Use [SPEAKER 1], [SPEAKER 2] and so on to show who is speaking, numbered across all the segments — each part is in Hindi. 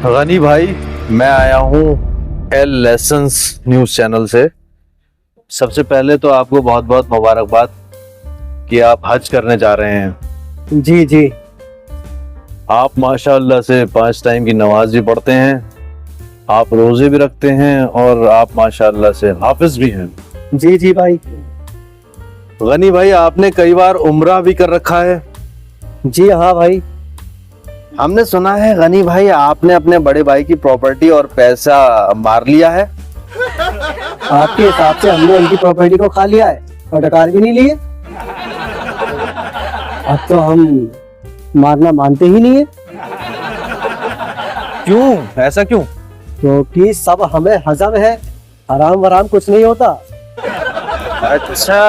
[SPEAKER 1] गनी भाई, मैं आया हूँ एल लेसन्स न्यूज़ चैनल से। सबसे पहले तो आपको बहुत बहुत मुबारकबाद कि आप हज करने जा रहे हैं।
[SPEAKER 2] जी जी।
[SPEAKER 1] आप माशाअल्लाह से 5 टाइम की नमाज भी पढ़ते हैं, आप रोजे भी रखते हैं और आप माशाअल्लाह से हाफिज भी हैं।
[SPEAKER 2] जी जी भाई।
[SPEAKER 1] गनी भाई, आपने कई बार उम्रा भी कर रखा है।
[SPEAKER 2] जी हाँ भाई।
[SPEAKER 1] हमने सुना है गनी भाई, आपने अपने बड़े भाई की प्रॉपर्टी और पैसा मार लिया है।
[SPEAKER 2] आपके हिसाब से हमने उनकी प्रॉपर्टी को खा लिया है और डकार भी नहीं लिए। अब तो हम मारना मानते ही नहीं है।
[SPEAKER 1] क्यों, ऐसा क्यों?
[SPEAKER 2] क्योंकि सब हमें हजम है, हराम वराम कुछ नहीं होता।
[SPEAKER 1] अच्छा,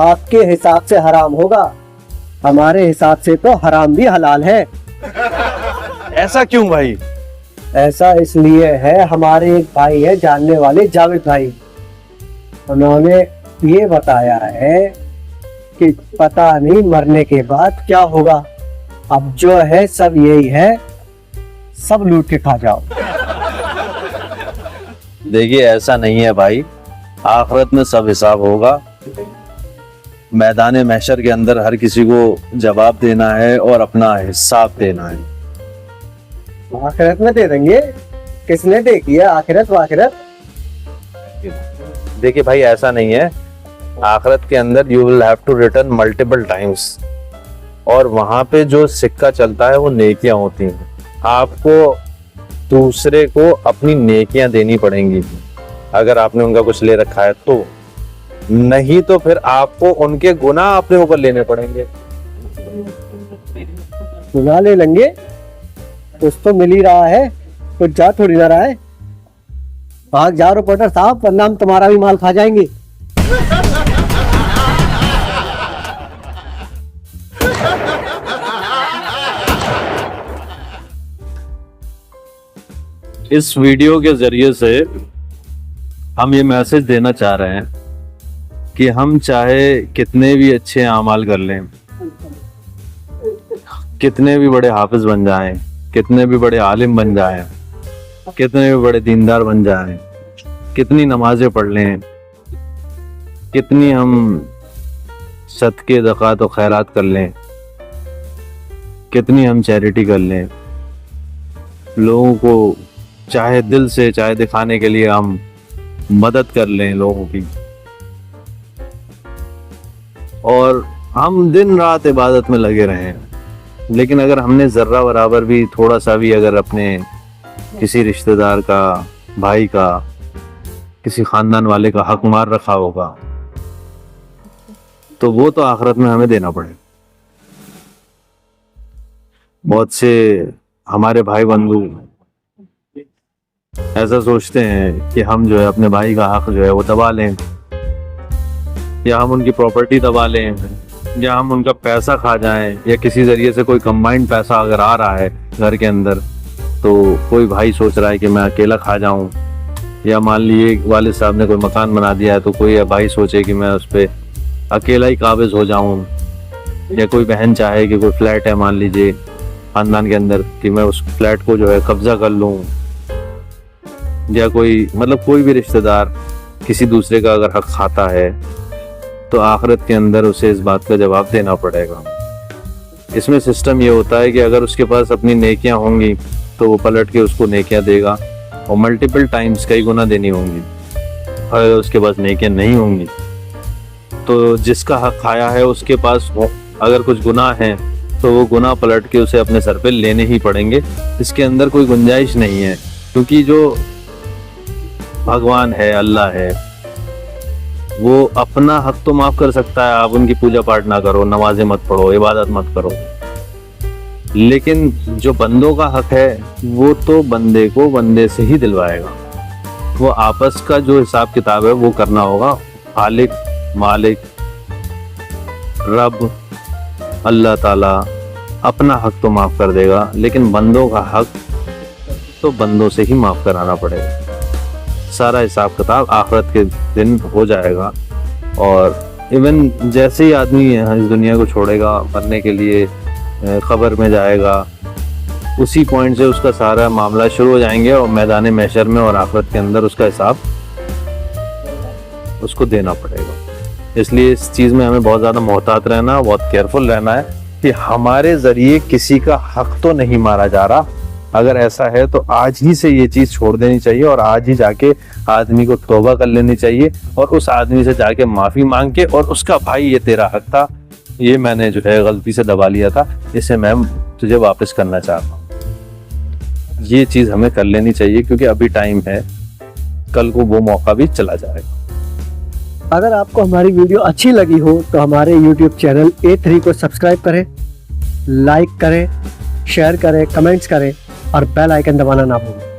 [SPEAKER 2] आपके हिसाब से हराम होगा, हमारे हिसाब से तो हराम भी हलाल है।
[SPEAKER 1] ऐसा क्यों भाई?
[SPEAKER 2] ऐसा इसलिए है, हमारे एक भाई है जानने वाले, जावेद भाई, उन्होंने ये बताया है कि पता नहीं मरने के बाद क्या होगा। अब जो है सब यही है, सब लूट के खा जाओ।
[SPEAKER 1] देखिए, ऐसा नहीं है भाई, आखिरत में सब हिसाब होगा। मैदान महशर के अंदर हर किसी को जवाब देना है और अपना हिसाब देना है।
[SPEAKER 2] आखिरत में दे देंगे, किसने देखी है आखिरत वाखिरत?
[SPEAKER 1] देखिए भाई, ऐसा नहीं है। आखिरत के अंदर you will have to return multiple times, और वहां पे जो सिक्का चलता है वो नेकियां होती हैं। आपको दूसरे को अपनी नेकियां देनी पड़ेंगी अगर आपने उनका कुछ ले रखा है तो, नहीं तो फिर आपको उनके गुनाह अपने ऊपर लेने पड़ेंगे।
[SPEAKER 2] गुनाह ले लेंगे, कुछ तो मिल ही रहा है, कुछ जा थोड़ी ना रहा है। भाग जाओ रिपोर्टर साहब, वरना हम तुम्हारा भी माल खा जाएंगे।
[SPEAKER 1] इस वीडियो के जरिए से हम ये मैसेज देना चाह रहे हैं कि हम चाहे कितने भी अच्छे अमाल कर लें, कितने भी बड़े हाफिज बन जाएं, कितने भी बड़े आलिम बन जाएं, कितने भी बड़े दीनदार बन जाएं, कितनी नमाजें पढ़ लें, कितनी हम सदके ज़कात और खैरात कर लें, कितनी हम चैरिटी कर लें, लोगों को चाहे दिल से चाहे दिखाने के लिए हम मदद कर लें लोगों की, और हम दिन रात इबादत में लगे रहें, लेकिन अगर हमने जर्रा बराबर भी, थोड़ा सा भी अगर अपने किसी रिश्तेदार का, भाई का, किसी खानदान वाले का हक मार रखा होगा तो वो तो आखिरत में हमें देना पड़ेगा। बहुत से हमारे भाई बंधु ऐसा सोचते हैं कि हम जो है अपने भाई का हक जो है वो दबा लें, या हम उनकी प्रॉपर्टी दबा लें, या हम उनका पैसा खा जाएं, या किसी जरिए से कोई कंबाइंड पैसा अगर आ रहा है घर के अंदर तो कोई भाई सोच रहा है कि मैं अकेला खा जाऊं, या मान लीजिए वालिद साहब ने कोई मकान बना दिया है तो कोई भाई सोचे कि मैं उस पर अकेला ही काबिज हो जाऊं, या कोई बहन चाहे कि कोई फ्लैट है मान लीजिए खानदान के अंदर कि मैं उस फ्लैट को जो है कब्जा कर लूं, या कोई मतलब कोई भी रिश्तेदार किसी दूसरे का अगर हक खाता है तो आखिरत के अंदर उसे इस बात का जवाब देना पड़ेगा। इसमें सिस्टम ये होता है कि अगर उसके पास अपनी नेकियां होंगी तो वो पलट के उसको नेकियां देगा, और मल्टीपल टाइम्स कई गुना देनी होंगी। अगर उसके पास नेकियां नहीं होंगी तो जिसका हक खाया है उसके पास अगर कुछ गुनाह हैं तो वो गुनाह पलट के उसे अपने सर पे लेने ही पड़ेंगे। इसके अंदर कोई गुंजाइश नहीं है, क्योंकि जो भगवान है, अल्लाह है, वो अपना हक तो माफ कर सकता है। आप उनकी पूजा पाठ ना करो, नमाजें मत पढ़ो, इबादत मत करो, लेकिन जो बंदों का हक है वो तो बंदे को बंदे से ही दिलवाएगा। वो आपस का जो हिसाब किताब है वो करना होगा। खालिक, मालिक, रब, अल्लाह ताला अपना हक तो माफ कर देगा, लेकिन बंदों का हक तो बंदों से ही माफ कराना पड़ेगा। सारा हिसाब किताब आखिरत के दिन हो जाएगा, और इवन जैसे ही आदमी इस दुनिया को छोड़ेगा, मरने के लिए खबर में जाएगा, उसी पॉइंट से उसका सारा मामला शुरू हो जाएंगे और मैदान महशर में और आखिरत के अंदर उसका हिसाब उसको देना पड़ेगा। इसलिए इस चीज़ में हमें बहुत ज़्यादा मोहतात रहना, बहुत केयरफुल रहना है कि हमारे ज़रिए किसी का हक तो नहीं मारा जा रहा। अगर ऐसा है तो आज ही से ये चीज़ छोड़ देनी चाहिए और आज ही जाके आदमी को तौबा कर लेनी चाहिए और उस आदमी से जाके माफ़ी मांग के और उसका भाई ये तेरा हक था, ये मैंने जो है गलती से दबा लिया था, इसे मैं तुझे वापस करना चाहता हूँ। ये चीज़ हमें कर लेनी चाहिए क्योंकि अभी टाइम है, कल को वो मौका भी चला जाएगा।
[SPEAKER 2] अगर आपको हमारी वीडियो अच्छी लगी हो तो हमारे YouTube चैनल A3 को सब्सक्राइब करें, लाइक करें, शेयर करें, कमेंट्स करें और बेल आइकन दबाना ना भूलें।